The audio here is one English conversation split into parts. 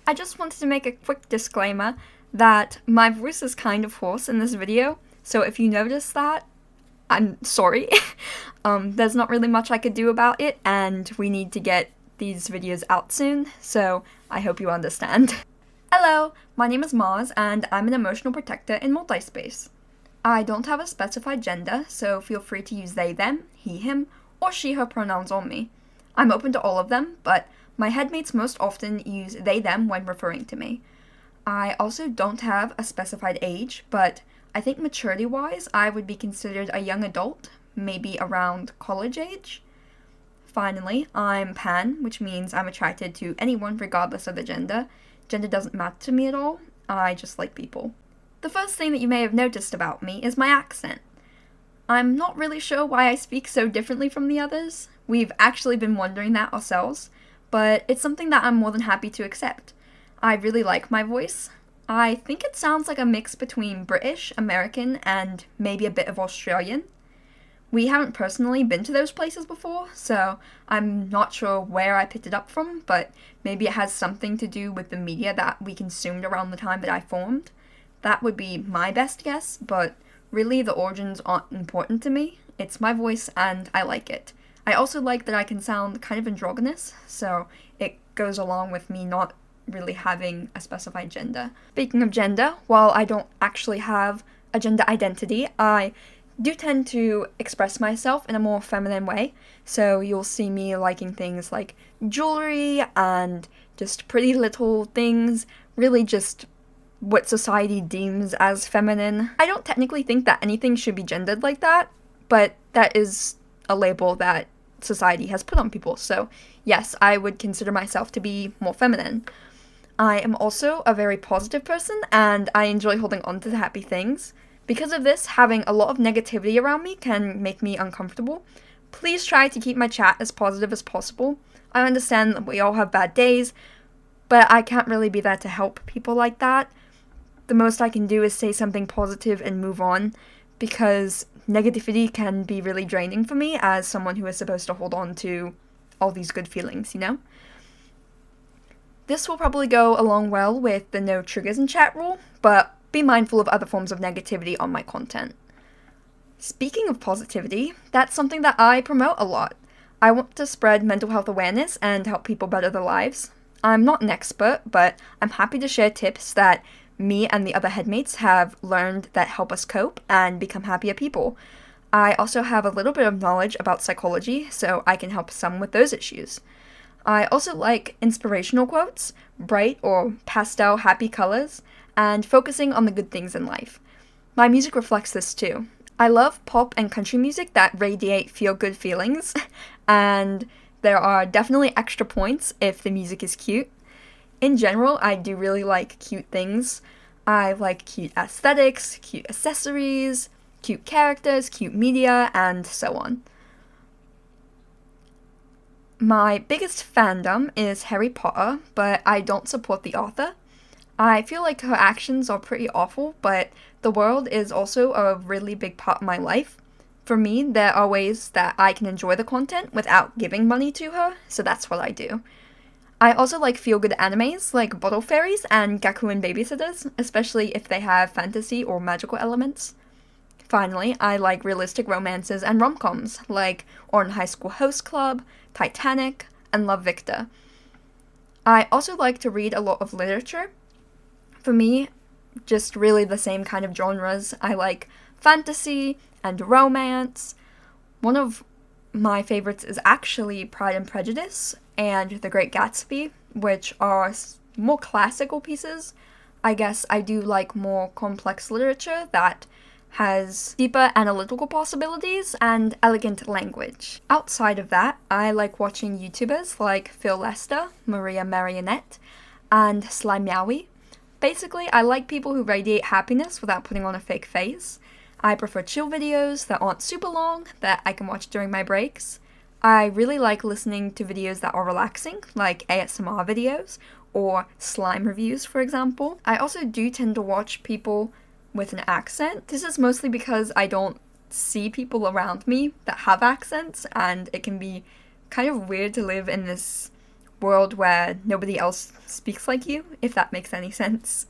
I just wanted to make a quick disclaimer that my voice is kind of hoarse in this video, so if you notice that, I'm sorry. There's not really much I could do about it, and we need to get these videos out soon, so I hope you understand. Hello, my name is Mars, and I'm an emotional protector in Multispace. I don't have a specified gender, so feel free to use they, them, he, him, or she, her pronouns on me. I'm open to all of them, but my headmates most often use they, them when referring to me. I also don't have a specified age, but I think maturity-wise, I would be considered a young adult, maybe around college age. Finally, I'm pan, which means I'm attracted to anyone regardless of the gender. Gender doesn't matter to me at all, I just like people. The first thing that you may have noticed about me is my accent. I'm not really sure why I speak so differently from the others. We've actually been wondering that ourselves, but it's something that I'm more than happy to accept. I really like my voice. I think it sounds like a mix between British, American, and maybe a bit of Australian. We haven't personally been to those places before, so I'm not sure where I picked it up from, but maybe it has something to do with the media that we consumed around the time that I formed. That would be my best guess, but really the origins aren't important to me. It's my voice and I like it. I also like that I can sound kind of androgynous, so it goes along with me not really having a specified gender. Speaking of gender, while I don't actually have a gender identity, I do tend to express myself in a more feminine way, so you'll see me liking things like jewelry and just pretty little things, really just what society deems as feminine. I don't technically think that anything should be gendered like that, but that is a label that society has put on people, so yes, I would consider myself to be more feminine. I am also a very positive person, and I enjoy holding on to the happy things. Because of this, having a lot of negativity around me can make me uncomfortable. Please try to keep my chat as positive as possible. I understand that we all have bad days, but I can't really be there to help people like that. The most I can do is say something positive and move on, because negativity can be really draining for me as someone who is supposed to hold on to all these good feelings, you know? This will probably go along well with the no triggers in chat rule, but be mindful of other forms of negativity on my content. Speaking of positivity, that's something that I promote a lot. I want to spread mental health awareness and help people better their lives. I'm not an expert, but I'm happy to share tips that me and the other headmates have learned that help us cope and become happier people. I also have a little bit of knowledge about psychology, so I can help some with those issues. I also like inspirational quotes, bright or pastel happy colors, and focusing on the good things in life. My music reflects this too. I love pop and country music that radiate feel-good feelings, and there are definitely extra points if the music is cute. In general, I do really like cute things. I like cute aesthetics, cute accessories, cute characters, cute media, and so on. My biggest fandom is Harry Potter, but I don't support the author. I feel like her actions are pretty awful, but the world is also a really big part of my life. For me, there are ways that I can enjoy the content without giving money to her, so that's what I do. I also like feel-good animes like Bottle Fairies and Gakuen Babysitters, especially if they have fantasy or magical elements. Finally, I like realistic romances and rom-coms like Ouran High School Host Club, Titanic, and Love Victor. I also like to read a lot of literature. For me, just really the same kind of genres. I like fantasy and romance. One of my favorites is actually Pride and Prejudice and The Great Gatsby, which are more classical pieces. I guess I do like more complex literature that has deeper analytical possibilities and elegant language. Outside of that, I like watching YouTubers like Phil Lester, Maria Marionette, and Slime Yowie. Basically, I like people who radiate happiness without putting on a fake face. I prefer chill videos that aren't super long, that I can watch during my breaks. I really like listening to videos that are relaxing, like ASMR videos, or slime reviews, for example. I also do tend to watch people with an accent. This is mostly because I don't see people around me that have accents, and it can be kind of weird to live in this world where nobody else speaks like you, if that makes any sense.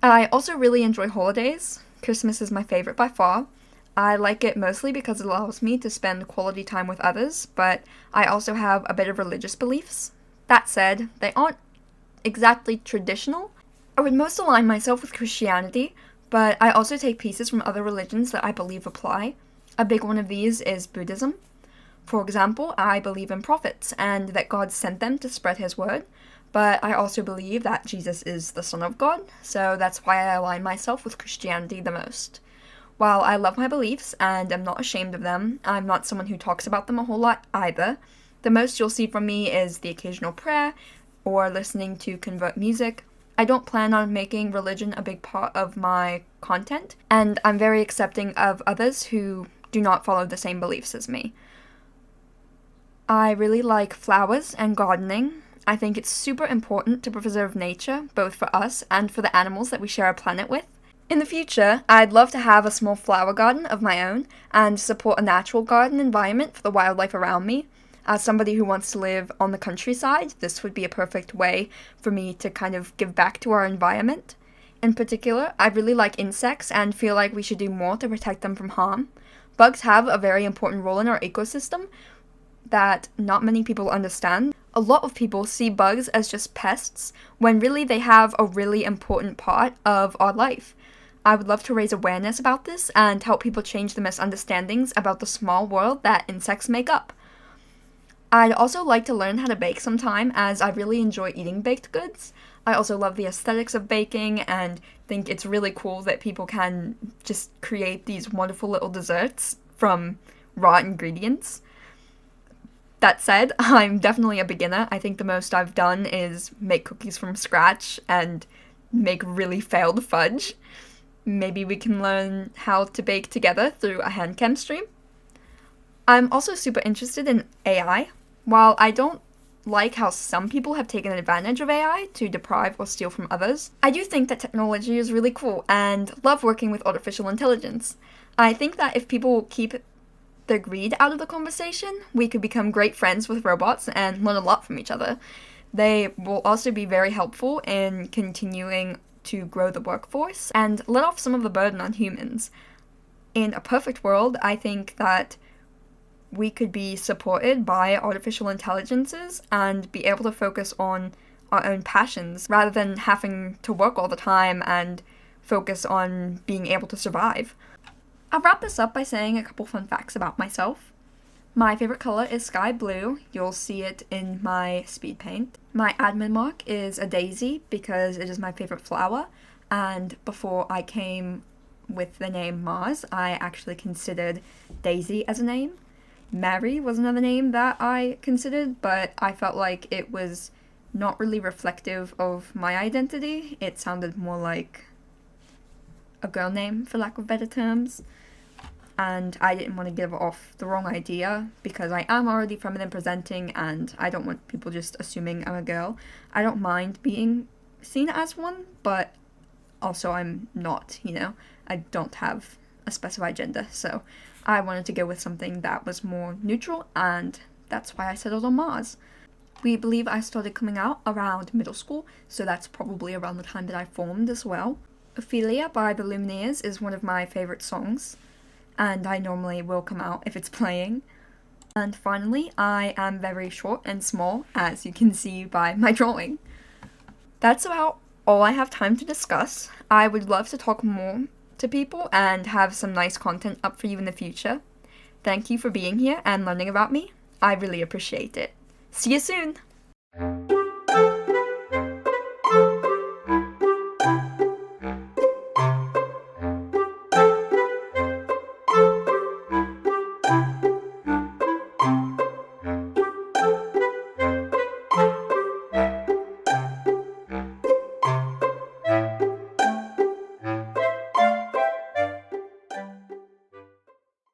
I also really enjoy holidays. Christmas is my favorite by far. I like it mostly because it allows me to spend quality time with others, but I also have a bit of religious beliefs. That said, they aren't exactly traditional. I would most align myself with Christianity, but I also take pieces from other religions that I believe apply. A big one of these is Buddhism. For example, I believe in prophets and that God sent them to spread his word, but I also believe that Jesus is the Son of God, so that's why I align myself with Christianity the most. While I love my beliefs and am not ashamed of them, I'm not someone who talks about them a whole lot either. The most you'll see from me is the occasional prayer or listening to convert music. I don't plan on making religion a big part of my content, and I'm very accepting of others who do not follow the same beliefs as me. I really like flowers and gardening. I think it's super important to preserve nature, both for us and for the animals that we share a planet with. In the future, I'd love to have a small flower garden of my own and support a natural garden environment for the wildlife around me. As somebody who wants to live on the countryside, this would be a perfect way for me to kind of give back to our environment. In particular, I really like insects and feel like we should do more to protect them from harm. Bugs have a very important role in our ecosystem that not many people understand. A lot of people see bugs as just pests, when really they have a really important part of our life. I would love to raise awareness about this and help people change the misunderstandings about the small world that insects make up. I'd also like to learn how to bake sometime, as I really enjoy eating baked goods. I also love the aesthetics of baking and think it's really cool that people can just create these wonderful little desserts from raw ingredients. That said, I'm definitely a beginner. I think the most I've done is make cookies from scratch and make really failed fudge. Maybe we can learn how to bake together through a handcam stream. I'm also super interested in AI. While I don't like how some people have taken advantage of AI to deprive or steal from others, I do think that technology is really cool and love working with artificial intelligence. I think that if people keep the greed out of the conversation, we could become great friends with robots and learn a lot from each other. They will also be very helpful in continuing to grow the workforce and let off some of the burden on humans. In a perfect world, I think that we could be supported by artificial intelligences and be able to focus on our own passions rather than having to work all the time and focus on being able to survive. I'll wrap this up by saying a couple fun facts about myself. My favorite color is sky blue. You'll see it in my Speedpaint. My admin mark is a daisy because it is my favorite flower, and before I came with the name Mars, I actually considered Daisy as a name. Mary was another name that I considered, but I felt like it was not really reflective of my identity. It sounded more like a girl name, for lack of better terms, and I didn't want to give off the wrong idea because I am already feminine presenting and I don't want people just assuming I'm a girl. I don't mind being seen as one, but also I'm not, I don't have a specified gender, so I wanted to go with something that was more neutral, and that's why I settled on Mars. We believe I started coming out around middle school, so that's probably around the time that I formed as well. Ophelia by the Lumineers is one of my favourite songs, and I normally will come out if it's playing. And finally, I am very short and small, as you can see by my drawing. That's about all I have time to discuss. I would love to talk more to people and have some nice content up for you in the future. Thank you for being here and learning about me. I really appreciate it. See you soon!